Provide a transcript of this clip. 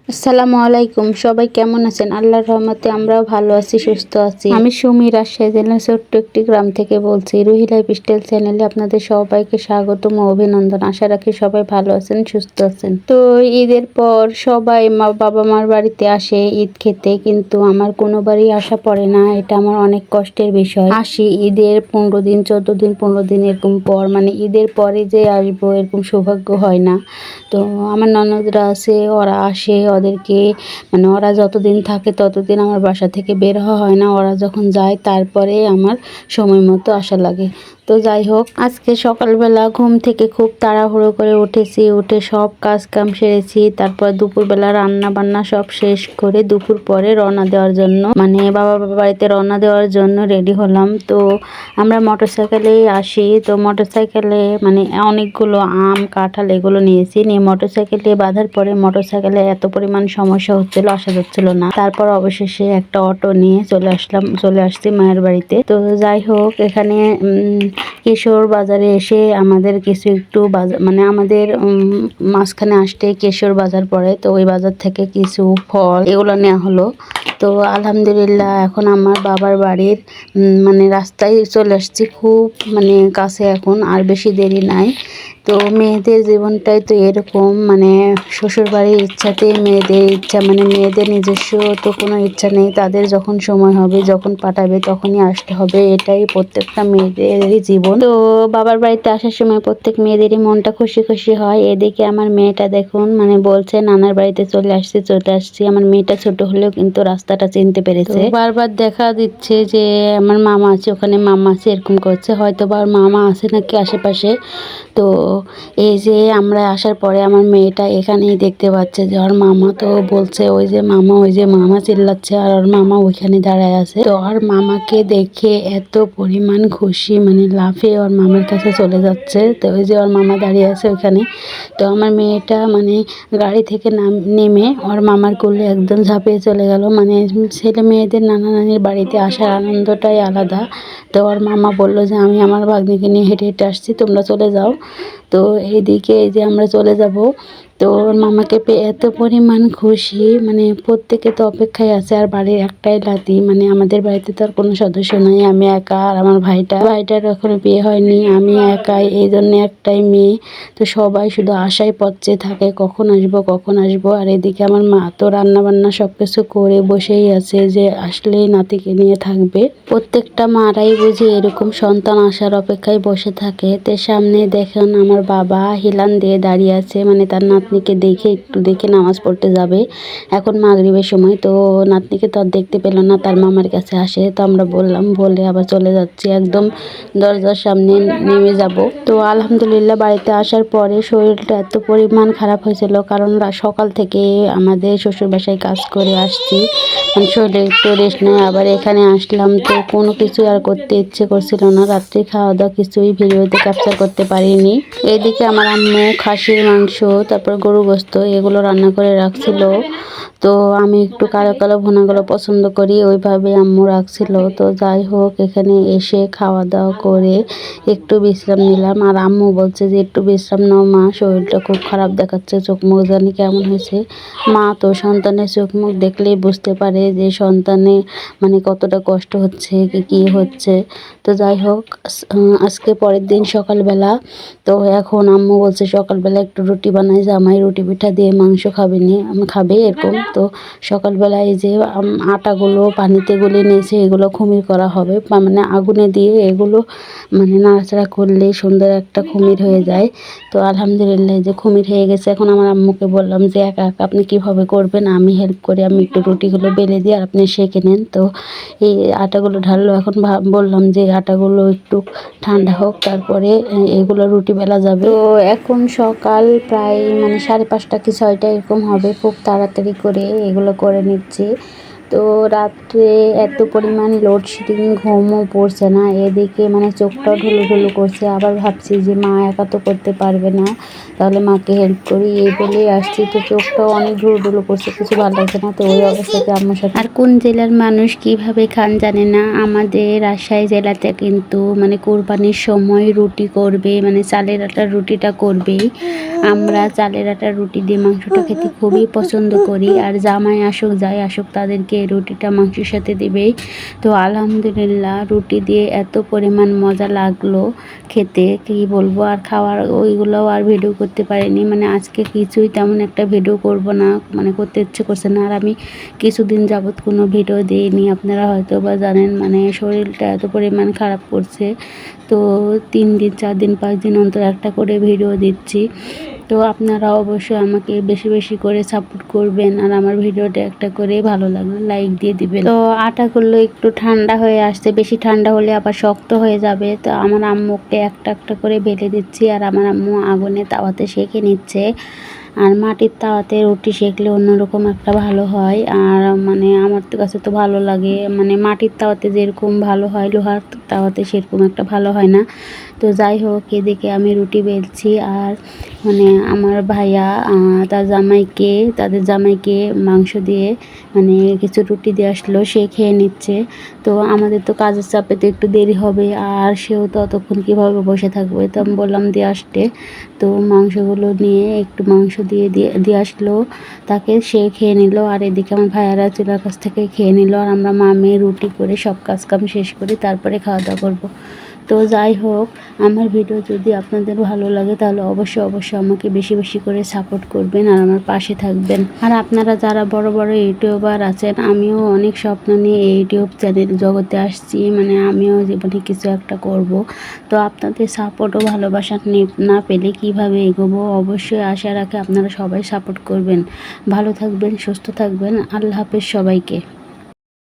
আসসালামু আলাইকুম, সবাই কেমন আছেন? আল্লাহর রহমতে আমরাও ভালো আছি, সুস্থ আছি। আমি সুমি, রাজশাহী জেলার ছোট্ট একটি গ্রাম থেকে বলছি। রুহি লাইফস্টাইল চ্যানেলে আপনাদের সবাইকে স্বাগতম ও অভিনন্দন। আশা রাখি সবাই ভালো আছেন, সুস্থ আছেন। তো ঈদের পর সবাই বাবা মার বাড়িতে আসে ঈদ খেতে, কিন্তু আমার কোনোবারই আসা পড়ে না। এটা আমার অনেক কষ্টের বিষয়। আসি ঈদের 15 দিন, 14 দিন, 15 দিন এরকম পর, মানে ঈদের পরে যে আসবো এরকম সৌভাগ্য হয় না। তো আমার ননদরা আছে, ওরা আসে, ওদেরকে মানে ওরা যতদিন থাকে ততদিন আমার বাসা থেকে বের হওয়া হয় না। ওরা যখন যায় তারপরে আমার সময় মতো আসা লাগে। তো যাই হোক, আজকে সকালবেলা ঘুম থেকে খুব তাড়াহুড়ো করে উঠেছি, উঠে সব কাজ কাম সেরেছি। তারপর দুপুরবেলা রান্না বান্না সব শেষ করে দুপুর পরে রওনা দেওয়ার জন্য, মানে বাবার বাড়িতে রওনা দেওয়ার জন্য রেডি হলাম। তো আমরা মোটরসাইকেলেই আসি। তো মোটরসাইকেলে মানে অনেকগুলো আম, কাঁঠাল এগুলো নিয়েছি। নিয়ে মোটরসাইকেলে বাঁধার পরে মোটরসাইকেলে এত পরিমাণ সমস্যা হচ্ছিল, আসা যাচ্ছিল না। তারপর অবশেষে একটা অটো নিয়ে চলে আসছি মায়ের বাড়িতে। তো যাই হোক, এখানে কেশর বাজারে এসে আমাদের কিছু একটু বাজার, মানে আমাদের মাঝখানে আসতে কেশর বাজার পড়ে, তো ওই বাজার থেকে কিছু ফল এগুলো নেওয়া হলো। তো আলহামদুলিল্লাহ এখন আমার বাবার বাড়ির মানে রাস্তায় চলে আসছি, খুব মানে কাছে, এখন আর বেশি দেরি নাই। তো মেয়েদের জীবনটাই তো এরকম, মানে শ্বশুর বাড়ির ইচ্ছাতেই মেয়েদের ইচ্ছা, মানে মেয়েদের নিজস্ব তো কোনো ইচ্ছা নেই। তাদের যখন সময় হবে, যখন পাঠাবে তখনই আসতে হবে, এটাই প্রত্যেকটা মেয়েদেরই জীবন। তো বাবার বাড়িতে আসার সময় প্রত্যেক মেয়েদেরই মনটা খুশি খুশি হয়। এদিকে আমার মেয়েটা দেখুন, মানে বলছে নানার বাড়িতে চলে আসছি। আমার মেয়েটা ছোট হলেও কিন্তু রাস্তাটা চিনতে পেরেছে। বারবার দেখা দিচ্ছে যে আমার মামা আছে, ওখানে মামা আছে, এরকম করছে। হয়তো বা মামা আছে নাকি আশেপাশে। তো এই যে আমরা আসার পরে আমার মেয়েটা এখানেই দেখতে পাচ্ছে যে ওর মামা, তো বলছে ওই যে মামা চিল্লাচ্ছে, আর ওর মামা ওইখানে দাঁড়ায় আছে। তো ওর মামাকে দেখে এত পরিমাণ খুশি, মানে লাফে ওর মামার কাছে চলে যাচ্ছে। তো ওই যে ওর মামা দাঁড়িয়ে আছে ওইখানে। তো আমার মেয়েটা মানে গাড়ি থেকে নেমে ওর মামার কোলে একদম ঝাঁপিয়ে চলে গেল। মানে ছেলে মেয়েদের নানা নানির বাড়িতে আসার আনন্দটাই আলাদা। তো ওর মামা বলল যে আমি আমার ভাগ্নিকে নিয়ে হেঁটে হেঁটে আসছি, তোমরা চলে যাও। তো এইদিকে এই যে আমরা চলে যাব। তো ওর মামাকে পেয়ে এত পরিমাণ খুশি, মানে প্রত্যেকে তো অপেক্ষায় আছে। আর বাড়ির একটাই লাতি, মানে আমাদের বাড়িতে তো আর কোনো সদস্য নাই, আমি একা আর আমার ভাইটার এখনো বিয়ে হয়নি, আমি একাই, এই জন্য একটাই মেয়ে। তো সবাই শুধু আশায় পথে থাকে কখন আসবো। আর এদিকে আমার মা তো রান্না বান্না সব কিছু করে বসেই আছে, যে আসলেই নাতিকে নিয়ে থাকবে। প্রত্যেকটা মারাই বুঝি এরকম সন্তান আসার অপেক্ষায় বসে থাকে। তো সামনে দেখুন আমার বাবা হিলান দিয়ে দাঁড়িয়ে আছে, মানে তার নাতনিকে দেখে নামাজ পড়তে যাবে। এখন মাগরিবের সময়, তো নাতনিকে তো আর দেখতে পেল না, তার মামার কাছে আসে। তো আমরা বলে আবার চলে যাচ্ছি, একদম দরজার সামনে নেমে যাব। তো আলহামদুলিল্লাহ বাড়িতে আসার পরে শরীরটা এত পরিমাণ খারাপ হয়েছিল, কারণ সকাল থেকে আমাদের শ্বশুর বাসায় কাজ করে আসছি, মানে শরীরে একটু রেস্ট নেই। আবার এখানে আসলাম, তো কোনো কিছু আর করতে ইচ্ছে করছিল না। রাত্রে খাওয়া দাওয়া কিছুই ভিডিওতে ক্যাপচার করতে পারিনি। এদিকে আমার আম্মু খাসির মাংস, তারপর গরু গোস্ত এগুলো রান্না করে রাখছিল। তো আমি একটু কালো কালো ভুনাগুলো পছন্দ করি, ওইভাবে আম্মু রাখছিল। তো যাই হোক, এখানে এসে খাওয়া দাওয়া করে একটু বিশ্রাম নিলাম। আর আম্মু বলছে যে একটু বিশ্রাম নাও মা, শরীরটা খুব খারাপ দেখাচ্ছে, চোখ মুখ জানি কেমন হয়েছে। মা তো সন্তানের চোখ মুখ দেখলেই বুঝতে পারে যে সন্তানে মানে কতটা কষ্ট হচ্ছে কি হচ্ছে। তো যাই হোক, আজকে পরের দিন সকালবেলা, তো এখন আম্মু বলছে সকালবেলা একটু রুটি বানাই, জামাই রুটি পিঠা দিয়ে মাংস খাবে এরকম। তো সকালবেলা এই যে আটাগুলো পানিতে গুলে নিয়েছে, এগুলো খুমির করা হবে, মানে আগুনে দিয়ে এগুলো মানে নাড়াচাড়া করলেই সুন্দর একটা খুমির হয়ে যায়। তো আলহামদুলিল্লাহ এই যে খুমির হয়ে গেছে। এখন আমার আম্মুকে বললাম যে একা একা আপনি কীভাবে করবেন, আমি হেল্প করি, আমি একটু রুটিগুলো বেলে দিই আর আপনি সেঁকে নেন। তো এই আটাগুলো ঢাললো। এখন বললাম যে আটাগুলো একটু ঠান্ডা হোক, তারপরে এগুলো রুটি বেলা যাবে। তো এখন সকাল প্রায় মানে 5:30 কি 6টা এরকম হবে। খুব তাড়াতাড়ি করে এগুলো করে নিচ্ছি। তো রাত্রে এত পরিমাণ লোডশেডিং, ঘুমও পড়ছে না, এদিকে মানে চোখটাও ঢুলুঢুলু করছে। আবার ভাবছি যে মা একা তো করতে পারবে না, তাহলে মাকে হেল্প করি, এই বলেই আসছি। তো চোখটাও অনেক ঢুলুঢুলু করছে, কিছু ভালো লাগছে না। তো ওই অবস্থাতে আম্মুর সাথে। আর কোন জেলার মানুষ কিভাবে খান জানে না, আমাদের রাজশাহী জেলাতে কিন্তু মানে কোরবানির সময় রুটি করবে, মানে চালের আটার রুটিটা করবেই। আমরা চালের আটার রুটি দিয়ে মাংসটা খেতে খুবই পছন্দ করি। আর জামাই আসুক যাই আসুক তাদেরকে রুটিটা মাংসের সাথে দিবেই। তো আলহামদুলিল্লাহ রুটি দিয়ে এত পরিমাণ মজা লাগলো খেতে, কি বলবো। আর খাওয়ার ওইগুলোও আর ভিডিও করতে পারিনি, মানে আজকে কিছুই তেমন একটা ভিডিও করব না, মানে করতে ইচ্ছে করছে না। আর আমি কিছুদিন যাবৎ কোনো ভিডিও দিইনি, আপনারা হয়তো বা জানেন, মানে শরীরটা এত পরিমাণ খারাপ করছে। তো 3 দিন 4 দিন 5 দিন অন্তর একটা করে ভিডিও দিচ্ছি। তো আপনারা অবশ্যই আমাকে বেশি বেশি করে সাপোর্ট করবেন, আর আমার ভিডিওটা একটা করে ভালো লাগলে লাইক দিয়ে দিবেন। তো আটাগুলো একটু ঠান্ডা হয়ে আসছে, বেশি ঠান্ডা হলে আবার শক্ত হয়ে যাবে। তো আমার আম্মুকে একটা একটা করে বেলে দিচ্ছি, আর আমার আম্মু আগুনে তাওয়াতে সেঁকে নিচ্ছে। আর মাটির তাওয়াতে রুটি সেঁকলে অন্যরকম একটা ভালো হয়। আর মানে আমার তো কাছে তো ভালো লাগে, মানে মাটির তাওয়াতে যেরকম ভালো হয় লোহার তাওয়াতে সেরকম একটা ভালো হয় না। তো যাই হোক, এদিকে আমি রুটি বেলছি, আর মানে আমার ভাইয়া তাদের জামাইকে মাংস দিয়ে মানে কিছু রুটি দিয়ে আসলো, সে খেয়ে নিচ্ছে। তো আমাদের তো কাজের চাপে তো একটু দেরি হবে, আর সেও তো অতক্ষণ কীভাবে বসে থাকবে। তো আমি বললাম দিয়ে আসতে, তো মাংসগুলো নিয়ে একটু মাংস দিয়ে আসলো তাকে, সে খেয়ে নিল। আর এদিকে আমার ভাইয়ারা চুলার কাছ থেকে খেয়ে নিল, আর আমরা মা মেয়ে রুটি করে সব কাজকাম শেষ করি, তারপরে খাওয়া দাওয়া করবো। তো যাই হোক, আমার ভিডিও যদি আপনাদের ভালো লাগে তাহলে অবশ্যই আমাকে বেশি বেশি করে সাপোর্ট করবেন, আর আমার পাশে থাকবেন। আর আপনারা যারা বড় বড় ইউটিউবার আছেন, আমিও অনেক স্বপ্ন নিয়ে এই ইউটিউব চ্যানেল জগতে আসছি, মানে আমিও জীবনে কিছু একটা করব। তো আপনাদের সাপোর্ট ও ভালোবাসা না পেলে কিভাবে এগোবো, অবশ্যই আশা রাখি আপনারা সবাই সাপোর্ট করবেন। ভালো থাকবেন, সুস্থ থাকবেন। আল্লাহ হাফেজ সবাইকে।